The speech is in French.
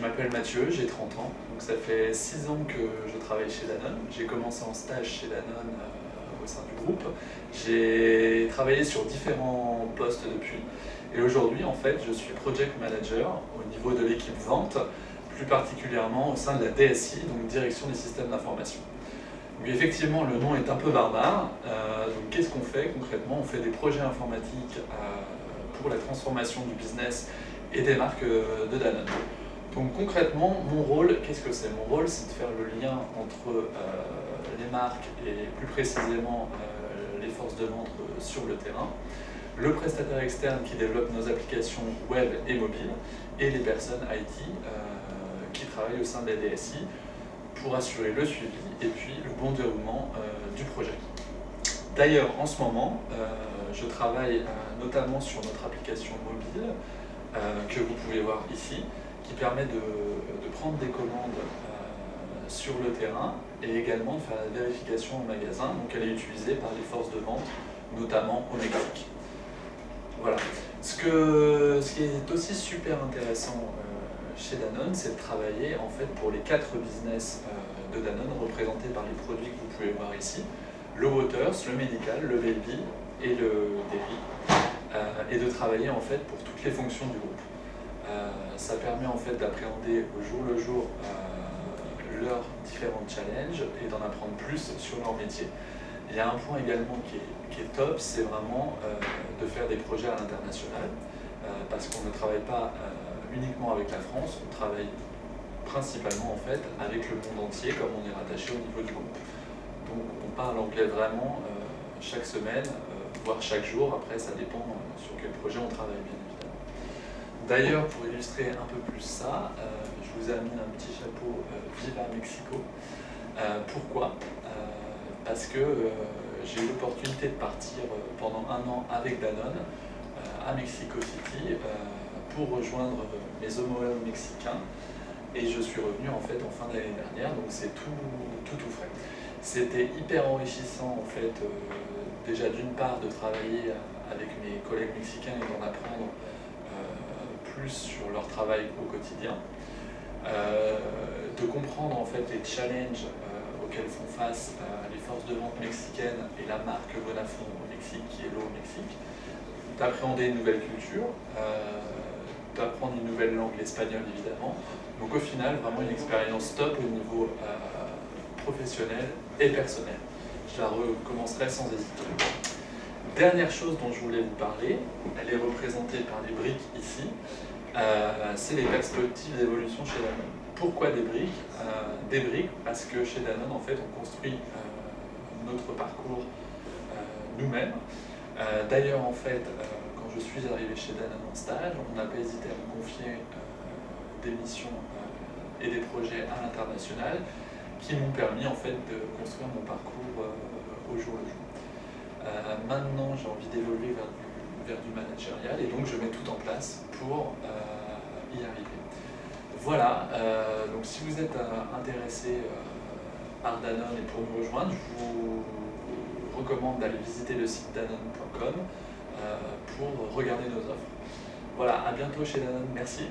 m'appelle Mathieu, j'ai 30 ans, donc ça fait 6 ans que je travaille chez Danone. J'ai commencé en stage chez Danone au sein du groupe. J'ai travaillé sur différents postes depuis et aujourd'hui en fait je suis project manager au niveau de l'équipe vente, plus particulièrement au sein de la DSI, donc direction des systèmes d'information. Donc effectivement le nom est un peu barbare, donc qu'est-ce qu'on fait concrètement? On fait des projets informatiques pour la transformation du business et des marques de Danone. Donc concrètement, mon rôle, qu'est-ce que c'est? Mon rôle, c'est de faire le lien entre les marques et plus précisément les forces de vente sur le terrain, le prestataire externe qui développe nos applications web et mobiles, et les personnes IT qui travaillent au sein de la DSI pour assurer le suivi et puis le bon déroulement du projet. D'ailleurs, en ce moment, je travaille notamment sur notre application mobile que vous pouvez voir ici, qui permet de prendre des commandes sur le terrain et également de faire la vérification en magasin. Donc elle est utilisée par les forces de vente, notamment au Mexique. Voilà. Ce qui est aussi super intéressant chez Danone, c'est de travailler en fait pour les 4 business de Danone représentés par les produits que vous pouvez voir ici, le Waters, le Medical, le Baby et le Dairy, et de travailler en fait pour toutes les fonctions du groupe. Ça permet en fait d'appréhender au jour le jour leurs différents challenges et d'en apprendre plus sur leur métier. Il y a un point également qui est top, c'est vraiment de faire des projets à l'international, parce qu'on ne travaille pas uniquement avec la France, on travaille principalement en fait avec le monde entier comme on est rattaché au niveau du groupe. Donc on parle anglais vraiment chaque semaine, voire chaque jour, après ça dépend sur quel projet on travaille bien évidemment. D'ailleurs, pour illustrer un peu plus ça, je vous ai mis un petit chapeau Viva Mexico. Pourquoi? Parce que j'ai eu l'opportunité de partir pendant 1 an avec Danone à Mexico City pour rejoindre mes homologues mexicains, et je suis revenu en fait en fin de l'année dernière, donc c'est tout frais. C'était hyper enrichissant en fait, déjà d'une part de travailler avec mes collègues mexicains et d'en apprendre plus sur leur travail au quotidien, de comprendre en fait les challenges auxquels font face les forces de vente mexicaines et la marque Bonafont au Mexique, qui est l'eau au Mexique, d'appréhender une nouvelle culture, d'apprendre une nouvelle langue, l'espagnol évidemment. Donc au final, vraiment une expérience top au niveau professionnel et personnel. Je la recommencerai sans hésiter. Dernière chose dont je voulais vous parler, elle est représentée par les briques ici, c'est les perspectives d'évolution chez Danone. Pourquoi des briques? Des briques parce que chez Danone, en fait, on construit notre parcours nous-mêmes. D'ailleurs, en fait, quand je suis arrivé chez Danone en stage, on n'a pas hésité à me confier des missions et des projets à l'international qui m'ont permis en fait de construire mon parcours au jour le jour. Maintenant, j'ai envie d'évoluer vers du managérial et donc je mets tout en place pour y arriver. Voilà, donc si vous êtes intéressé par Danone et pour nous rejoindre, je vous recommande d'aller visiter le site danone.com pour regarder nos offres. Voilà, à bientôt chez Danone, merci.